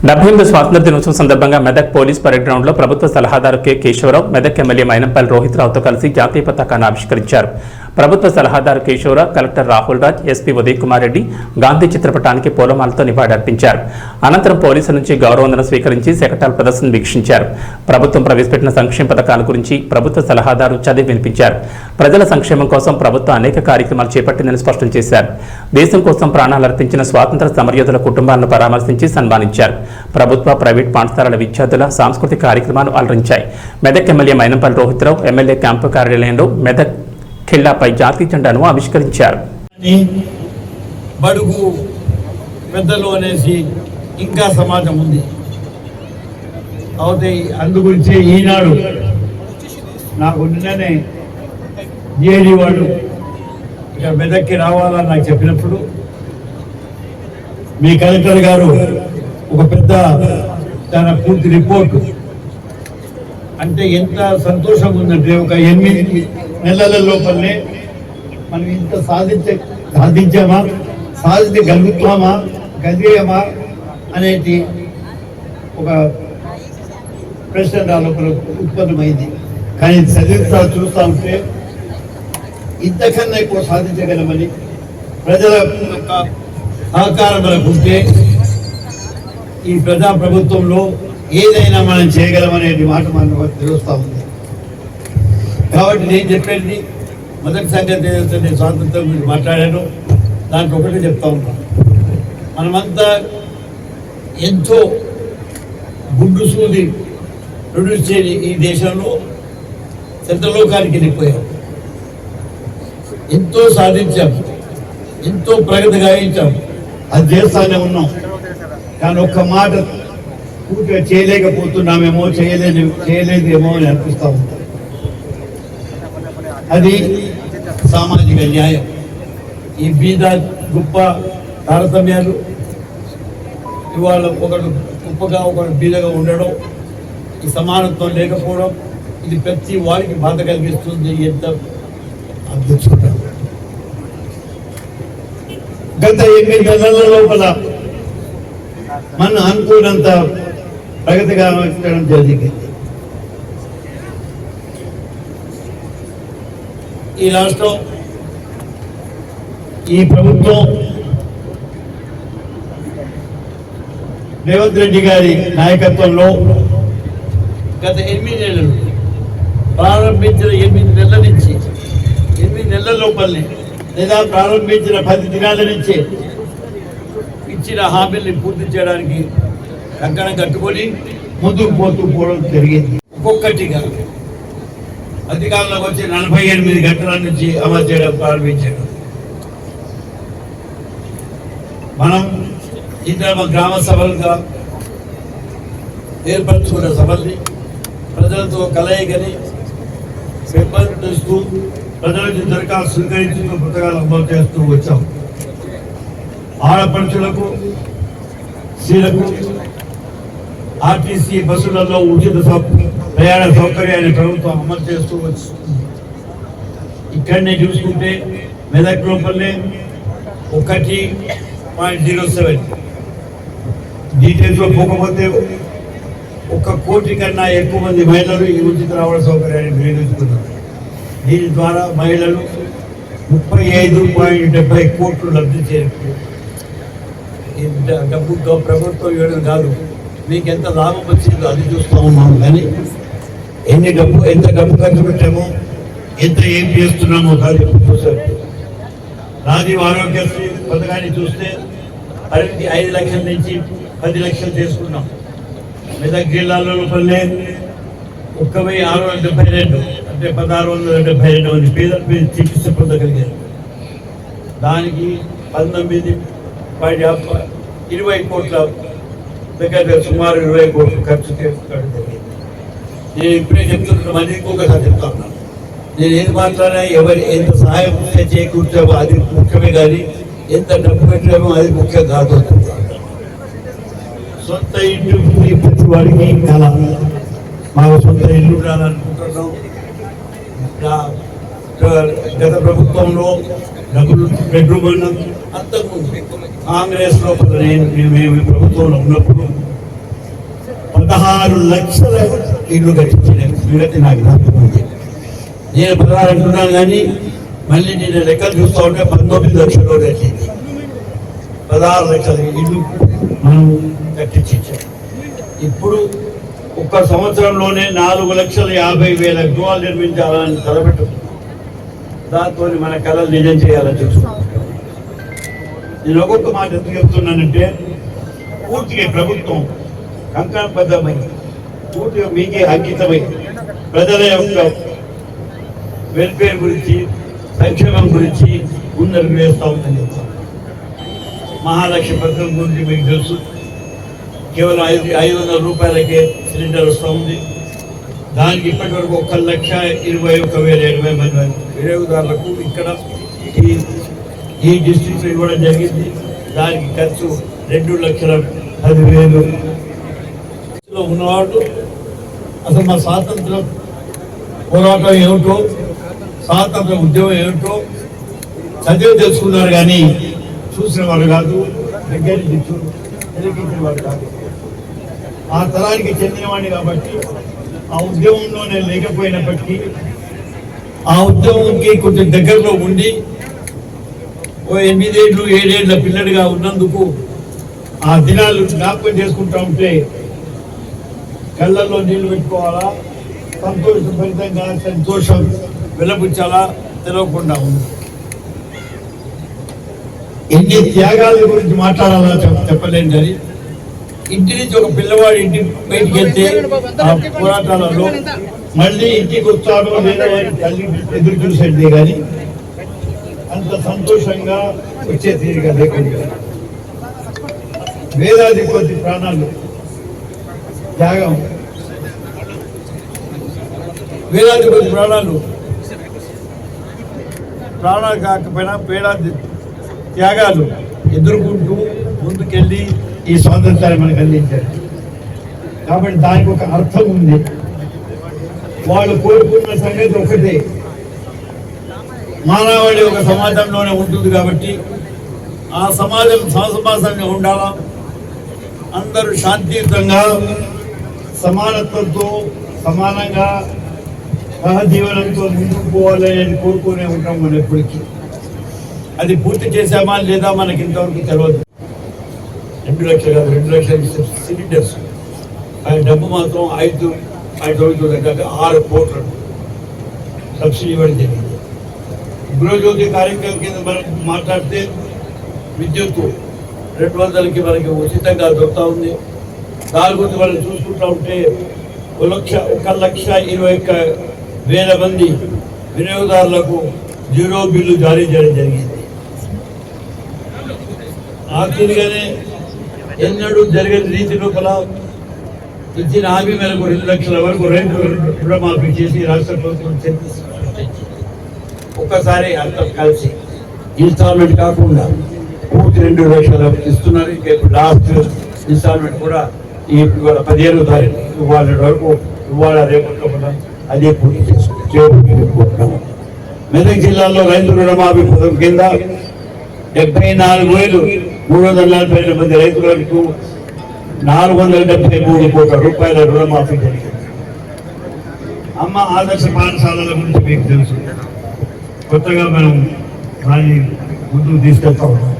78 స్వాతంత్ర దినోత్సవం సందర్భంగా మెదక్ పోలీస్ పరేడ్ గ్రౌండ్ లో ప్రభుత్వ సలహాదారు కె కేశవరావు, మెదక్ ఎమ్మెల్యే మైనంపల్లి రోహిత్ రావుతో కలిసి జాతీయ పతాకాన్ని ఆవిష్కరించారు. ప్రభుత్వ సలహాదారు కేశవరావు, కలెక్టర్ రాహుల్ రాజ్, ఎస్పీ ఉదయ్ కుమార్ రెడ్డి గాంధీ చిత్రపటానికి పూలమాలతో నివాళులర్పించారు. అనంతరం పోలీసుల నుంచి గౌరవవందనం స్వీకరించి శకటాల ప్రదర్శన వీక్షించారు. ప్రభుత్వం ప్రవేశపెట్టిన సంక్షేమ పథకాల గురించి ప్రభుత్వ సలహాదారు చదివి వినిపించారు. ప్రజల సంక్షేమం కోసం ప్రభుత్వం అనేక కార్యక్రమాలు చేపట్టిందని స్పష్టం చేశారు. దేశం కోసం ప్రాణాలర్పించిన స్వాతంత్ర సమరయోధుల కుటుంబాలను పరామర్శించి సన్మానించారు. ప్రభుత్వ, ప్రైవేట్ పాఠశాలల విద్యార్థుల సాంస్కృతిక కార్యక్రమాలు అలరించాయి. మెదక్ ఎమ్మెల్యే మైనంపల్లి రోహిత్ రావు ఎమ్మెల్యే క్యాంపు కార్యాలయంలో మెదక్ ఖిల్లాపై జాతీయ జెండాను ఆవిష్కరించారు. బడుగు పెద్దలు అనేసి ఇంకా సమాజం ఉంది. అవుతాయి అందుగురించి ఈనాడు నాకు నిన్ననే జేడీ వాళ్ళు ఇక మెదక్కి రావాలని నాకు చెప్పినప్పుడు మీ కలెక్టర్ గారు ఒక పెద్ద తన పూర్తి రిపోర్టు అంటే ఎంత సంతోషంగా ఉందంటే ఒక 8 నెలల లోపలనే మనం ఇంత సాధించామా, సాధించగలుగుతామా, గదియమా అనేది ఒక ప్రశ్న నా లోపల ఉత్పన్నమైంది. కానీ చూస్తూ ఉంటే ఇంతకన్నా ఎక్కువ సాధించగలమని ప్రజల సహకారం మనకు ఉంటే ఈ ప్రజాప్రభుత్వంలో ఏదైనా మనం చేయగలమనేది మాట మనకు తెలుస్తూ ఉంది. కాబట్టి నేను చెప్పేది మొదటి సంగతి ఏదైతే నేను స్వాతంత్రం గురించి మాట్లాడాను దాంట్లో ఒకటే చెప్తా ఉంటాను. మనమంతా ఎంతో గుడ్డు సూది ప్రొడ్యూస్ చేయని ఈ దేశంలో చంద్రలోకానికి వెళ్ళిపోయాం. ఎంతో సాధించాం, ఎంతో ప్రగతి గాయించాం, అది చేస్తానే ఉన్నాం. కానీ ఒక్క మాట పూర్తిగా చేయలేకపోతున్నామేమో, చేయలేదేమో అని అనిపిస్తూ ఉంటాం. అది సామాజిక న్యాయం. ఈ బీద గొప్ప తారతమ్యాలు, ఇవాళ ఒకడు గొప్పగా ఒకడు బీదగా ఉండడం, ఈ సమానత్వం లేకపోవడం, ఇది ప్రతి వారికి బాధ కలిగిస్తుంది. ఎంత అధ్యక్షుడు గత 8 నెలల లోపల మనం అనుకున్నంత ప్రగతిగా జరిగింది. ఈ రాష్ట్రం, ఈ ప్రభుత్వం రేవంత్ రెడ్డి గారి నాయకత్వంలో గత 8 నెలలు ప్రారంభించిన 8 నెలల నుంచి 8 నెలల లోపలనే లేదా ప్రారంభించిన 10 దినాల నుంచి ఇచ్చిన హామీల్ని పూర్తి చేయడానికి కంకణం కట్టుకొని ముందుకు పోవడం జరిగింది. ఒక్కొక్కటిగా అధికారంలోకి వచ్చి 48 గంటల నుంచి అమలు చేయడం ప్రారంభించారు. మనం ఇంద్రమ గ్రామ సభలుగా ఏర్పరచుకున్న సభల్ని ప్రజలతో కలయికని పెంపొందిస్తూ ప్రజల నుంచి దరఖాస్తు స్వీకరించుతూ పథకాలు అమలు చేస్తూ వచ్చాం. ఆడపడుచులకు, స్త్రీలకు ఆర్టీసీ బస్సులలో ఉచిత ప్రయాణ సౌకర్యాన్ని ప్రభుత్వం అమలు చేస్తూ వస్తుంది. ఇక్కడనే చూసుకుంటే మెదక్ లోపలనే 1.07 డీటెయిల్స్లో పోకపోతే 1 కోటి కన్నా ఎక్కువ మంది మహిళలు ఈ ఉచిత రవాణా సౌకర్యాన్ని వినియోగించుకున్నారు. దీని ద్వారా మహిళలు 35.70 కోట్లు లబ్ధి చేరుకున్నారు. డబ్బుతో ప్రభుత్వం ఇవ్వడం కాదు, మీకు ఎంత లాభం వచ్చిందో అది చూస్తూ ఉన్నాము. కానీ ఎంత డబ్బు ఖర్చు పెట్టామో, ఏం చేస్తున్నామో కాదు చూసారు. రాజీవ్ ఆరోగ్యశ్రీ పథకాన్ని చూస్తే 5 లక్షల నుంచి 10 లక్షలు చేసుకున్నాం. మెదక్ జిల్లాలో లోపలనే 1672 అంటే 1672 మంది పేదల మీద చికిత్స పొందగలిగారు. దానికి 20 కోట్ల దగ్గర సుమారు 20 కోట్లు ఖర్చు చేసుకోవడం జరిగింది. నేను ఇప్పుడే చెప్తున్న మంది ఇంకొకసారి చెప్తా ఉన్నాను. నేను ఏది మాట్లాడినా ఎవరు ఎంత సహాయం చేకూర్చామో అది ముఖ్యమే, కానీ ఎంత డబ్బు పెట్టామో అది ముఖ్యం కాదు. సొంత ఇల్లు ప్రతి వాడికి కళ. మాకు సొంత ఇల్లు ఉండాలనుకుంటున్నాం. గత ప్రభుత్వంలో డబుల్ బెడ్రూమ్ అన్నాం. అంతకుముందు కాంగ్రెస్ లోపల మేము ప్రభుత్వంలో ఉన్నప్పుడు 16 లక్షల ఇల్లు కట్టించిన సంగతి నాకు జ్ఞాపకం ఉంది. నేను 16 అంటున్నాను కానీ మళ్ళీ నేను లెక్కలు చూస్తూ ఉంటే 19 లక్షలు కట్టింది. 16 లక్షల ఇల్లు మనం కట్టించాం. ఇప్పుడు ఒక్క సంవత్సరంలోనే 4,50,000 గృహాలు నిర్మించాలని తలపెట్టుకున్నాం. దాంతో మన కళలు నిజం చేయాలని చూస్తున్నాం. నేను ఒక్కొక్క మాట ఎందుకు చెప్తున్నానంటే పూర్తిగా ప్రభుత్వం కంకణబద్ధమై పూర్తిగా మీకే అంకితమై ప్రజల యొక్క వెల్ఫేర్ గురించి సంక్షేమం గురించి ముందడుగు వేస్తూ ఉందని చెప్తాను. మహాలక్ష్మి పథకం గురించి మీకు తెలుసు. కేవలం 500 రూపాయలకే సిలిండర్ వస్తూ ఉంది. దానికి ఇప్పటి వరకు 1,21,20,000 మంది వినియోగదారులకు ఇక్కడ ఈ డిస్ట్రిక్ట్లో ఇవ్వడం జరిగింది. దానికి ఖర్చు 2,10,000 ఉన్నవాళ్ళు అసలు మా స్వాతంత్ర పోరాటం ఏమిటో స్వాతంత్ర ఉద్యమం ఏమిటో చదివి తెలుసుకున్నారు కానీ చూసిన వాళ్ళు కాదు, దగ్గర నుంచి తిరిగించిన వాళ్ళు కాదు. ఆ తరానికి చెందినవాడిని కాబట్టి ఆ ఉద్యమంలో నేను లేకపోయినప్పటికీ ఆ ఉద్యమంకి కొంచెం దగ్గరలో ఉండి 8 ఏళ్ళు 7 ఏళ్ళ పిల్లడిగా ఉన్నందుకు ఆ దినాలు జ్ఞాపకం చేసుకుంటా ఉంటే కళ్ళల్లో నీళ్లు పెట్టుకోవాలా, సంతోషభరితంగా సంతోషం వెలబుచ్చాలా తెలియకుండా ఉంది. ఎన్ని త్యాగాల గురించి మాట్లాడాలా చెప్పలేను కానీ ఇంటి నుంచి ఒక పిల్లవాడు ఇంటి బయటికి వెళ్తే ఆ పోరాటాలలో మళ్ళీ ఇంటికి వస్తాడో లేదా తల్లి ఎదురు చూసేదే కానీ అంత సంతోషంగా వచ్చే తీరుగా లేకుండా వేలాది కొద్ది ప్రాణాలు త్యాగం, వేలాది కొద్ది ప్రాణాలు కాకపోయినా వేలాది త్యాగాలు ఎదుర్కొంటూ ముందుకెళ్ళి ఈ స్వాతంత్రాన్ని మనకు అందించారు. కాబట్టి దానికి ఒక అర్థం ఉంది. వాళ్ళు కోరుకున్న సంగతి ఒకటే, మానవాళి ఒక సమాజంలోనే ఉంటుంది కాబట్టి ఆ సమాజం సమాసంగా ఉండాలా, అందరూ శాంతియుతంగా సమానత్వంతో సమానంగా సహజీవనంతో ముందుకు పోవాలని కోరుకునే ఉంటాం మనం ఎప్పటికీ. అది పూర్తి చేసామా లేదా మనకి ఇంతవరకు తెలియదు. 2 లక్షలు కాదు, 2 లక్షల సిలిండర్స్ డబ్బు మాత్రం 6 కోట్ల సబ్సిడీ ఇవ్వడం జరిగింది. గృహజ్యోతి కార్యక్రమం కింద మనం మాట్లాడితే విద్యుత్తు 200కి మనకి ఉచితంగా దొరుకుతూ ఉంది. దాని గురించి మనం చూసుకుంటూ ఉంటే 1,21,000 మంది వినియోగదారులకు 0 బిల్లు జారీ చేయడం జరిగింది. ఆఖరిగానే ఎన్నడూ జరగని రీతి లోపల ఇచ్చిన హామీ మేరకు 2 లక్షల వరకు రైతు రుణమాఫీ చేసి రాష్ట్ర ప్రభుత్వం ఒక్కసారి అంతా కలిసి ఇన్స్టాల్మెంట్ కాకుండా పూర్తి 2 లక్షలు ఇస్తున్నారు. ఇంకా లాస్ట్ ఇన్స్టాల్మెంట్ కూడా ఇవాళ 15వ తారీఖు ఇవాళ వరకు ఇవాళ రేపు అదే పూర్తి చేసుకుంటున్నాము. మెదక్ జిల్లాలో రైతు రుణమాఫీ పథకం కింద 74,342 మంది రైతులకు 473 కోట్ల రూపాయల రుణమాఫీ జరిగింది. అమ్మ ఆదర్శ పాఠశాలల గురించి మీకు తెలుసు. కొత్తగా మనం దాన్ని ముందుకు తీసుకెళ్తా ఉన్నాం.